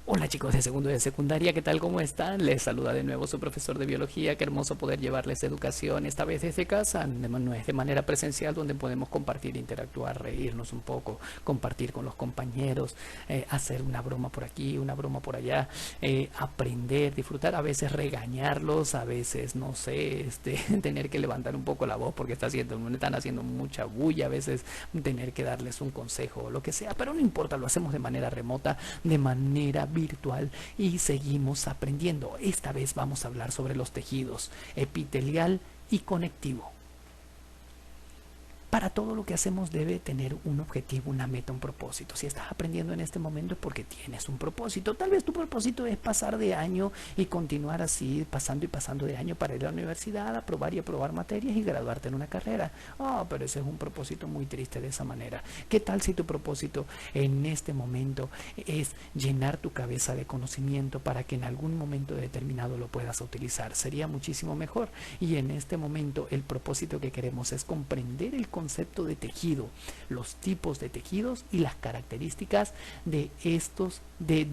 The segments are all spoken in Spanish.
Hola chicos de segundo y de secundaria, ¿qué tal? ¿Cómo están? Les saluda de nuevo su profesor de biología. Qué hermoso poder llevarles educación, esta vez desde casa. No es de manera presencial, donde podemos compartir, interactuar, reírnos un poco, compartir con los compañeros, hacer una broma por aquí, una broma por allá, aprender, disfrutar, a veces regañarlos, a veces, no sé, tener que levantar un poco la voz porque están haciendo mucha bulla, a veces tener que darles un consejo o lo que sea, pero no importa, lo hacemos de manera remota, de manera virtual, y seguimos aprendiendo. Esta vez vamos a hablar sobre los tejidos epitelial y conectivo. Para todo lo que hacemos debe tener un objetivo, una meta, un propósito. Si estás aprendiendo en este momento es porque tienes un propósito. Tal vez tu propósito es pasar de año y continuar así, pasando y pasando de año para ir a la universidad, aprobar y aprobar materias y graduarte en una carrera. Oh, pero ese es un propósito muy triste de esa manera. ¿Qué tal si tu propósito en este momento es llenar tu cabeza de conocimiento para que en algún momento determinado lo puedas utilizar? Sería muchísimo mejor. Y en este momento el propósito que queremos es comprender el concepto de tejido, los tipos de tejidos y las características de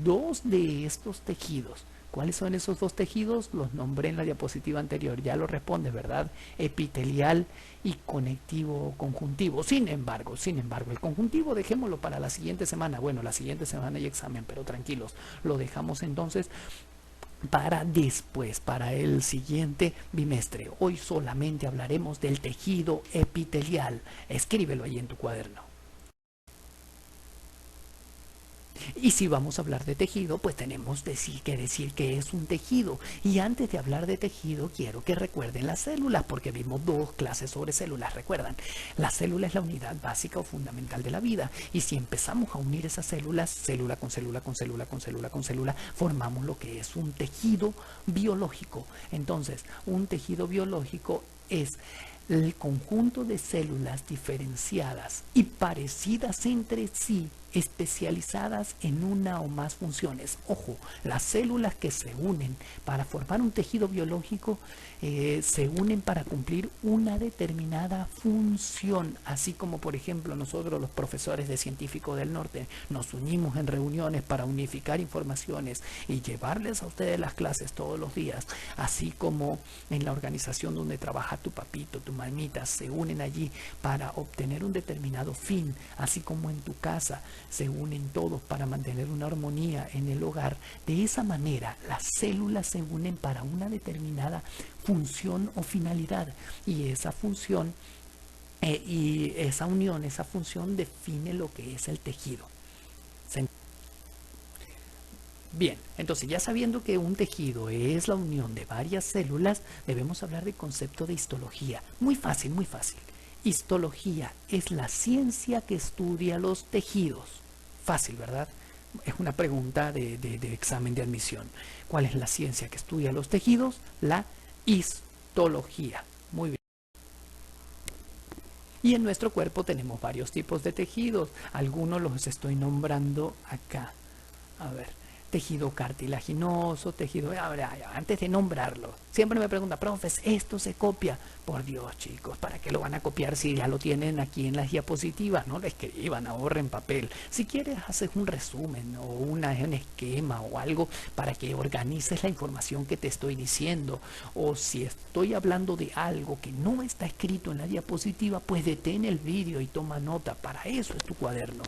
dos de estos tejidos. ¿Cuáles son esos dos tejidos? Los nombré en la diapositiva anterior, ya lo respondes, ¿verdad? Epitelial y conectivo o conjuntivo. Sin embargo, el conjuntivo dejémoslo para la siguiente semana. Bueno, la siguiente semana hay examen, pero tranquilos, lo dejamos entonces para después, para el siguiente bimestre. Hoy solamente hablaremos del tejido epitelial. Escríbelo ahí en tu cuaderno. Y si vamos a hablar de tejido, pues tenemos que decir que es un tejido. Y antes de hablar de tejido, quiero que recuerden las células, porque vimos dos clases sobre células. Recuerdan, la célula es la unidad básica o fundamental de la vida. Y si empezamos a unir esas células, célula con célula, con célula, con célula, con célula, formamos lo que es un tejido biológico. Entonces, un tejido biológico es el conjunto de células diferenciadas y parecidas entre sí, especializadas en una o más funciones. Ojo, las células que se unen para formar un tejido biológico se unen para cumplir una determinada función, así como por ejemplo nosotros los profesores de Científico del Norte nos unimos en reuniones para unificar informaciones y llevarles a ustedes las clases todos los días, así como en la organización donde trabaja tu papito, tu mamita, se unen allí para obtener un determinado fin, así como en tu casa se unen todos para mantener una armonía en el hogar. De esa manera, las células se unen para una determinada función o finalidad, y esa función y esa unión, esa función define lo que es el tejido. Bien, entonces ya sabiendo que un tejido es la unión de varias células, debemos hablar del concepto de histología. Muy fácil, muy fácil. Histología es la ciencia que estudia los tejidos. Fácil, ¿verdad? Es una pregunta de examen de admisión. ¿Cuál es la ciencia que estudia los tejidos? La histología. Muy bien. Y en nuestro cuerpo tenemos varios tipos de tejidos. Algunos los estoy nombrando acá. A ver, tejido cartilaginoso, tejido... Antes de nombrarlo, siempre me preguntan, profes, ¿esto se copia? Por Dios, chicos, ¿para qué lo van a copiar si ya lo tienen aquí en las diapositivas? No lo escriban, ahorren papel. Si quieres, haces un resumen o un esquema o algo para que organices la información que te estoy diciendo. O si estoy hablando de algo que no está escrito en la diapositiva, pues detén el vídeo y toma nota. Para eso es tu cuaderno.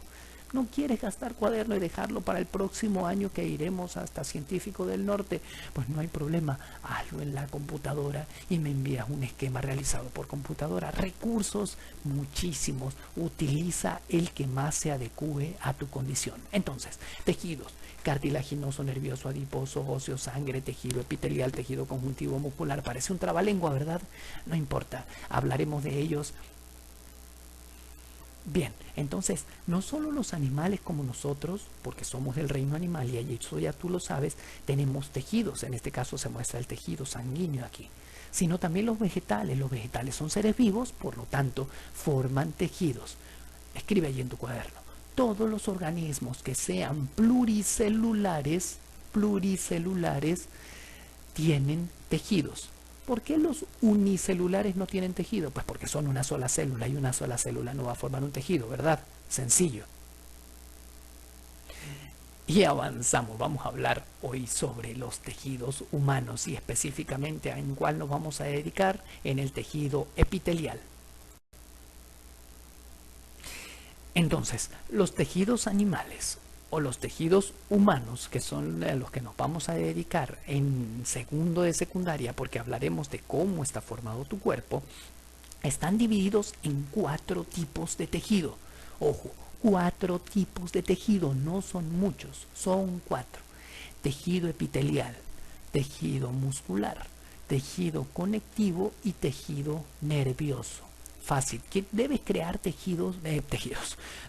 ¿No quieres gastar cuaderno y dejarlo para el próximo año que iremos hasta Científico del Norte? Pues no hay problema, hazlo en la computadora y me envías un esquema realizado por computadora. Recursos muchísimos, utiliza el que más se adecue a tu condición. Entonces, tejidos: cartilaginoso, nervioso, adiposo, óseo, sangre, tejido epitelial, tejido conjuntivo muscular. Parece un trabalengua, ¿verdad? No importa, hablaremos de ellos. Bien, entonces, no solo los animales como nosotros, porque somos del reino animal y eso ya tú lo sabes, tenemos tejidos. En este caso se muestra el tejido sanguíneo aquí, sino también los vegetales. Los vegetales son seres vivos, por lo tanto, forman tejidos. Escribe allí en tu cuaderno: todos los organismos que sean pluricelulares tienen tejidos. ¿Por qué los unicelulares no tienen tejido? Pues porque son una sola célula, y una sola célula no va a formar un tejido, ¿verdad? Sencillo. Y avanzamos, vamos a hablar hoy sobre los tejidos humanos y específicamente en cuál nos vamos a dedicar, en el tejido epitelial. Entonces, los tejidos animales o los tejidos humanos, que son a los que nos vamos a dedicar en segundo de secundaria, porque hablaremos de cómo está formado tu cuerpo, están divididos en 4 tipos de tejido. Ojo, 4 tipos de tejido, no son muchos, son 4. Tejido epitelial, tejido muscular, tejido conectivo y tejido nervioso. Fácil, que debes crear tejidos,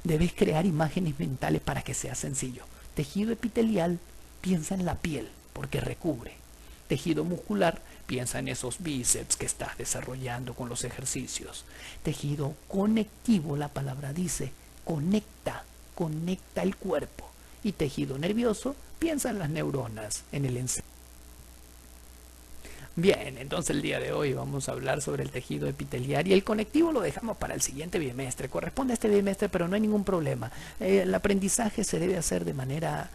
debes crear imágenes mentales para que sea sencillo. Tejido epitelial, piensa en la piel, porque recubre. Tejido muscular, piensa en esos bíceps que estás desarrollando con los ejercicios. Tejido conectivo, la palabra dice, conecta el cuerpo. Y tejido nervioso, piensa en las neuronas, en el encephalo. Bien, entonces el día de hoy vamos a hablar sobre el tejido epitelial y el conectivo lo dejamos para el siguiente bimestre. Corresponde a este bimestre, pero no hay ningún problema. El aprendizaje se debe hacer de manera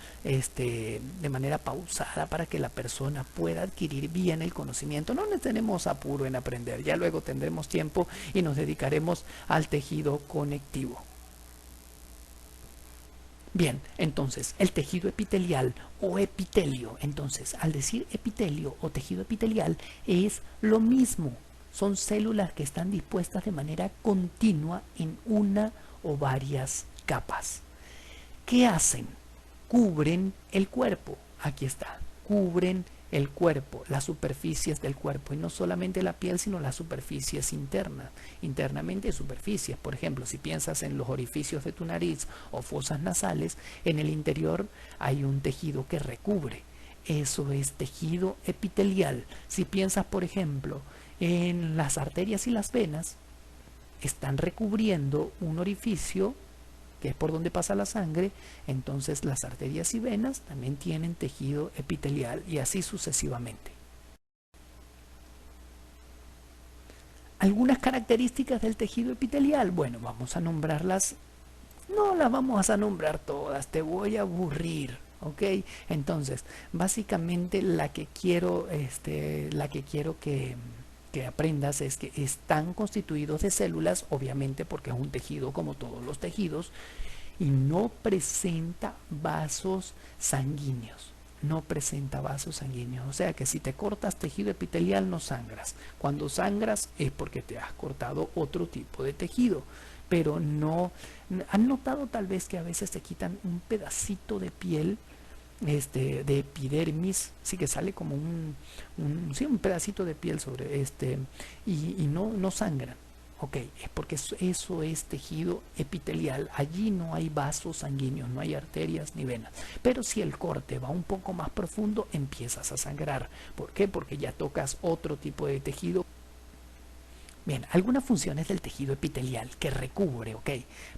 pausada para que la persona pueda adquirir bien el conocimiento. No tenemos apuro en aprender, ya luego tendremos tiempo y nos dedicaremos al tejido conectivo. Bien, entonces el tejido epitelial o epitelio, entonces al decir epitelio o tejido epitelial es lo mismo, son células que están dispuestas de manera continua en una o varias capas. ¿Qué hacen? Cubren el cuerpo, aquí está, cubren el cuerpo, las superficies del cuerpo, y no solamente la piel, sino las superficies internas, internamente superficies. Por ejemplo, si piensas en los orificios de tu nariz o fosas nasales, en el interior hay un tejido que recubre. Eso es tejido epitelial. Si piensas, por ejemplo, en las arterias y las venas, están recubriendo un orificio que es por donde pasa la sangre, entonces las arterias y venas también tienen tejido epitelial y así sucesivamente. Algunas características del tejido epitelial, bueno, vamos a nombrarlas, no las vamos a nombrar todas, te voy a aburrir, ¿ok? Entonces, básicamente la que quiero que aprendas es que están constituidos de células, obviamente porque es un tejido como todos los tejidos, y no presenta vasos sanguíneos. No presenta vasos sanguíneos. O sea que si te cortas tejido epitelial no sangras. Cuando sangras es porque te has cortado otro tipo de tejido. Pero no... ¿Han notado tal vez que a veces te quitan un pedacito de piel de epidermis, sí que sale como un pedacito de piel sobre y no sangran? Ok, es porque eso es tejido epitelial. Allí no hay vasos sanguíneos, no hay arterias ni venas. Pero si el corte va un poco más profundo, empiezas a sangrar. ¿Por qué? Porque ya tocas otro tipo de tejido. Bien, algunas funciones del tejido epitelial que recubre, ok.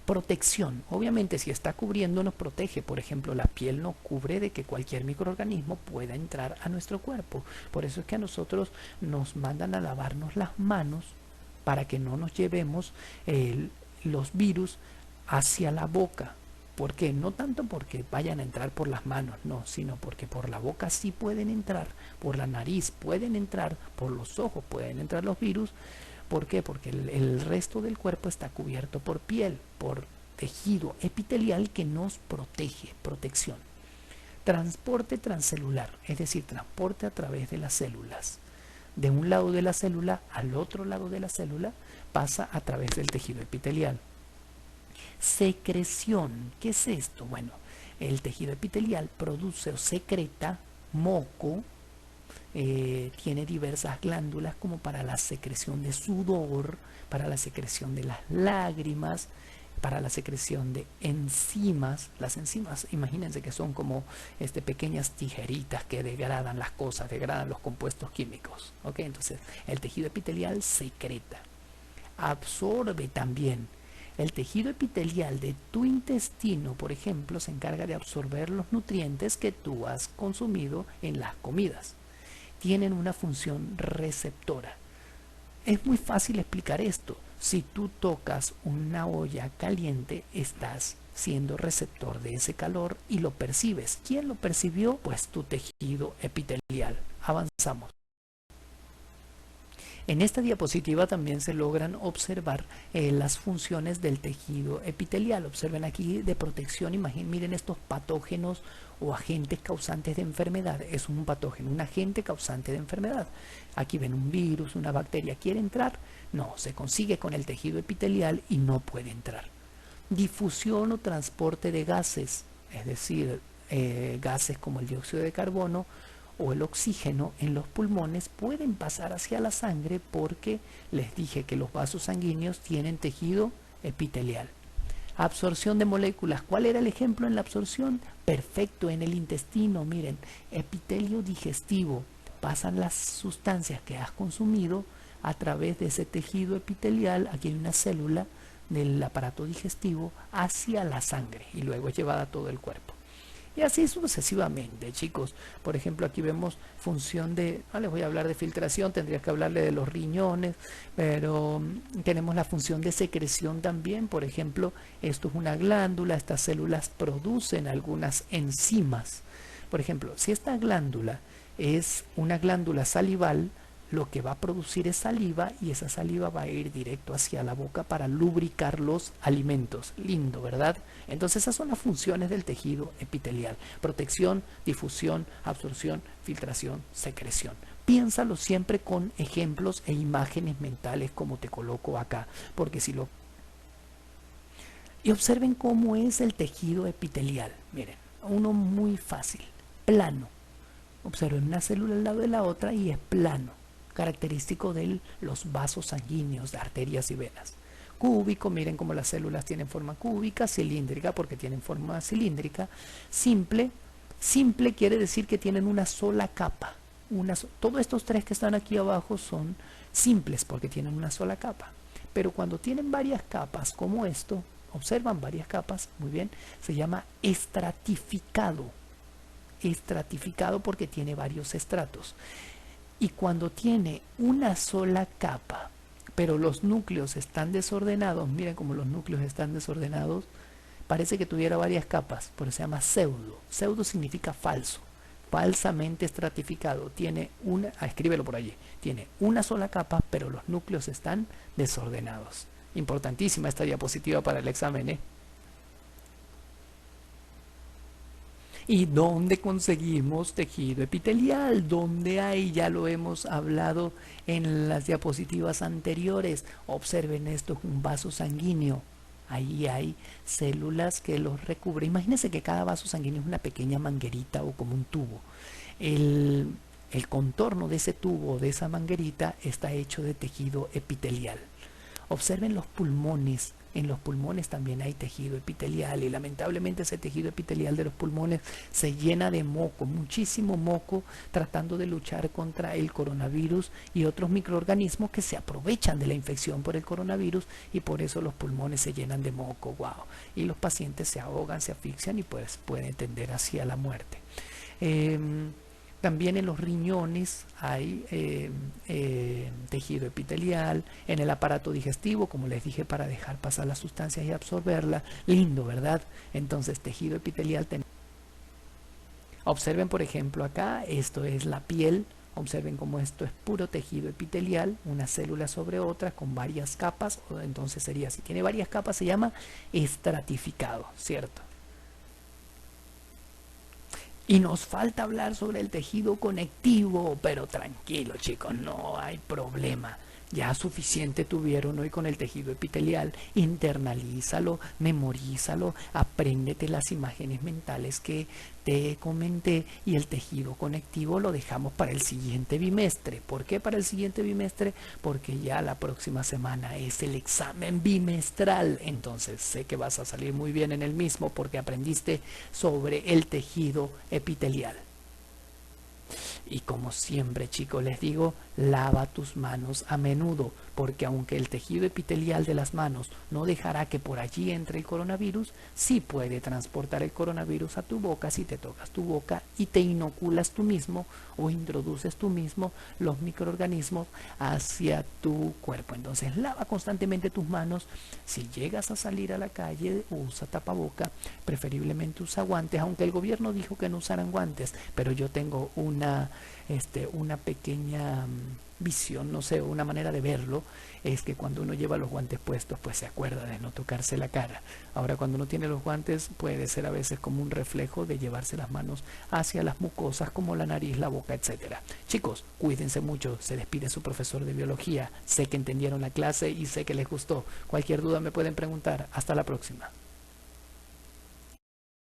Protección, obviamente si está cubriendo nos protege, por ejemplo la piel nos cubre de que cualquier microorganismo pueda entrar a nuestro cuerpo. Por eso es que a nosotros nos mandan a lavarnos las manos para que no nos llevemos los virus hacia la boca. ¿Por qué? No tanto porque vayan a entrar por las manos, no, sino porque por la boca sí pueden entrar, por la nariz pueden entrar, por los ojos pueden entrar los virus. ¿Por qué? Porque el resto del cuerpo está cubierto por piel, por tejido epitelial que nos protege, protección. Transporte transcelular, es decir, transporte a través de las células. De un lado de la célula al otro lado de la célula pasa a través del tejido epitelial. Secreción, ¿qué es esto? Bueno, el tejido epitelial produce o secreta moco, tiene diversas glándulas como para la secreción de sudor, para la secreción de las lágrimas, para la secreción de enzimas. Las enzimas, imagínense que son como pequeñas tijeritas que degradan las cosas, degradan los compuestos químicos. ¿Okay? Entonces, el tejido epitelial secreta, absorbe también. El tejido epitelial de tu intestino, por ejemplo, se encarga de absorber los nutrientes que tú has consumido en las comidas. Tienen una función receptora. Es muy fácil explicar esto. Si tú tocas una olla caliente, estás siendo receptor de ese calor y lo percibes. ¿Quién lo percibió? Pues tu tejido epitelial. Avanzamos. En esta diapositiva también se logran observar las funciones del tejido epitelial. Observen aquí de protección, miren estos patógenos o agentes causantes de enfermedad. Es un patógeno, un agente causante de enfermedad. Aquí ven un virus, una bacteria. ¿Quiere entrar? No, se consigue con el tejido epitelial y no puede entrar. Difusión o transporte de gases, es decir, gases como el dióxido de carbono o el oxígeno en los pulmones pueden pasar hacia la sangre porque les dije que los vasos sanguíneos tienen tejido epitelial. Absorción de moléculas. ¿Cuál era el ejemplo en la absorción? Perfecto, en el intestino. Miren, epitelio digestivo. Pasan las sustancias que has consumido a través de ese tejido epitelial. Aquí hay una célula del aparato digestivo hacia la sangre y luego es llevada a todo el cuerpo. Y así sucesivamente, chicos. Por ejemplo, aquí vemos función de, no les voy a hablar de filtración, tendría que hablarle de los riñones, pero tenemos la función de secreción también. Por ejemplo, esto es una glándula, estas células producen algunas enzimas. Por ejemplo, si esta glándula es una glándula salival, lo que va a producir es saliva y esa saliva va a ir directo hacia la boca para lubricar los alimentos. Lindo, ¿verdad? Entonces esas son las funciones del tejido epitelial. Protección, difusión, absorción, filtración, secreción. Piénsalo siempre con ejemplos e imágenes mentales como te coloco acá, porque si lo... Y observen cómo es el tejido epitelial. Miren, uno muy fácil, plano. Observen una célula al lado de la otra y es plano, característico de los vasos sanguíneos, de arterias y venas. Cúbico, miren cómo las células tienen forma cúbica, cilíndrica porque tienen forma cilíndrica. Simple, simple quiere decir que tienen una sola capa. Todos estos tres que están aquí abajo son simples porque tienen una sola capa. Pero cuando tienen varias capas como esto, observan varias capas, muy bien, se llama estratificado. Estratificado porque tiene varios estratos. Y cuando tiene una sola capa, pero los núcleos están desordenados, miren cómo los núcleos están desordenados, parece que tuviera varias capas, por eso se llama pseudo. Pseudo significa falso, falsamente estratificado. Tiene una, escríbelo por allí, tiene una sola capa, pero los núcleos están desordenados. Importantísima esta diapositiva para el examen, ¿eh? ¿Y dónde conseguimos tejido epitelial? ¿Dónde hay? Ya lo hemos hablado en las diapositivas anteriores. Observen esto, es un vaso sanguíneo. Ahí hay células que los recubren. Imagínense que cada vaso sanguíneo es una pequeña manguerita o como un tubo. El contorno de ese tubo, de esa manguerita, está hecho de tejido epitelial. Observen los pulmones. En los pulmones también hay tejido epitelial y lamentablemente ese tejido epitelial de los pulmones se llena de moco, muchísimo moco, tratando de luchar contra el coronavirus y otros microorganismos que se aprovechan de la infección por el coronavirus y por eso los pulmones se llenan de moco, wow. Y los pacientes se ahogan, se asfixian y pues pueden tender hacia la muerte. También en los riñones hay tejido epitelial, en el aparato digestivo, como les dije, para dejar pasar las sustancias y absorberla. Lindo, ¿verdad? Entonces, tejido epitelial. Observen, por ejemplo, acá, esto es la piel. Observen cómo esto es puro tejido epitelial, una célula sobre otra con varias capas. Entonces sería, si tiene varias capas, se llama estratificado, ¿cierto? Y nos falta hablar sobre el tejido conectivo, pero tranquilo chicos, no hay problema. Ya suficiente tuvieron hoy con el tejido epitelial. Internalízalo, memorízalo, apréndete las imágenes mentales que te comenté y el tejido conectivo lo dejamos para el siguiente bimestre. ¿Por qué para el siguiente bimestre? Porque ya la próxima semana es el examen bimestral. Entonces sé que vas a salir muy bien en el mismo porque aprendiste sobre el tejido epitelial. Y como siempre, chicos, les digo, lava tus manos a menudo. porque aunque el tejido epitelial de las manos no dejará que por allí entre el coronavirus, sí puede transportar el coronavirus a tu boca si te tocas tu boca y te inoculas tú mismo o introduces tú mismo los microorganismos hacia tu cuerpo. Entonces lava constantemente tus manos. Si llegas a salir a la calle, usa tapaboca, preferiblemente usa guantes, aunque el gobierno dijo que no usaran guantes, pero yo tengo una pequeña visión, no sé, una manera de verlo, es que cuando uno lleva los guantes puestos, pues se acuerda de no tocarse la cara. Ahora, cuando uno tiene los guantes, puede ser a veces como un reflejo de llevarse las manos hacia las mucosas, como la nariz, la boca, etcétera. Chicos, cuídense mucho. Se despide su profesor de biología. Sé que entendieron la clase y sé que les gustó. Cualquier duda me pueden preguntar. Hasta la próxima.